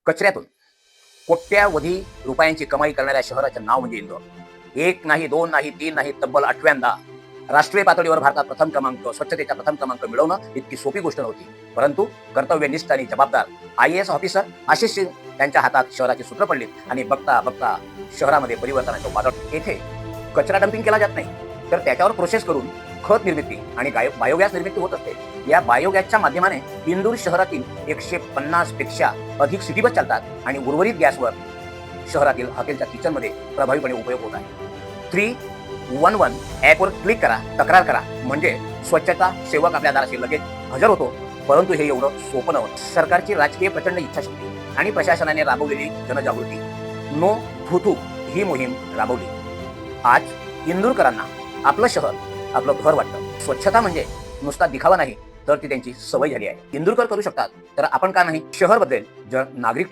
कचऱ्यातून कोट्यावधी रुपयांची कमाई करणाऱ्या शहराचे नाव म्हणजे इंदोर. एक नाही, दोन नाही, तीन नाही, तब्बल 8व्यांदा राष्ट्रीय पातळीवर भारतात प्रथम क्रमांक, स्वच्छतेचा प्रथम क्रमांक मिळवणं इतकी सोपी गोष्ट नव्हती. परंतु कर्तव्यनिष्ठ आणि जबाबदार IAS ऑफिसर आशिष सिंग यांच्या हातात शहराची सूत्र पडलीत आणि बघता बघता शहरामध्ये परिवर्तनाचं वादळ. येथे कचरा डंपिंग केला जात नाही, तर त्याच्यावर प्रोसेस करून खत निर्मिती आणि बायोगॅस निर्मिती होत असते. या बायोगॅसच्या माध्यमाने इंदूर शहरातील 150 पेक्षा अधिक सिटी बस चालतात आणि उर्वरित गॅसवर शहरातील हॉटेलच्या किचनमध्ये प्रभावीपणे उपयोग होत आहे. 311 ॲपवर क्लिक करा, तक्रार करा, म्हणजे स्वच्छता सेवक आपल्या दाराशी लगेच हजर होतो. परंतु हे एवढं सोपं नव्हतं. सरकारची राजकीय प्रचंड इच्छाशक्ती आणि प्रशासनाने राबवलेली जनजागृती नो थू ही मोहीम राबवली. आज इंदूरकरांना आपलं शहर आपलं घर वाटतं. स्वच्छता म्हणजे नुसता दिखावा नाही, तर ती त्यांची सवय झाली आहे. इंदूरकर करू शकतात, तर आपण का नाही? शहर बदलेल जर नागरिक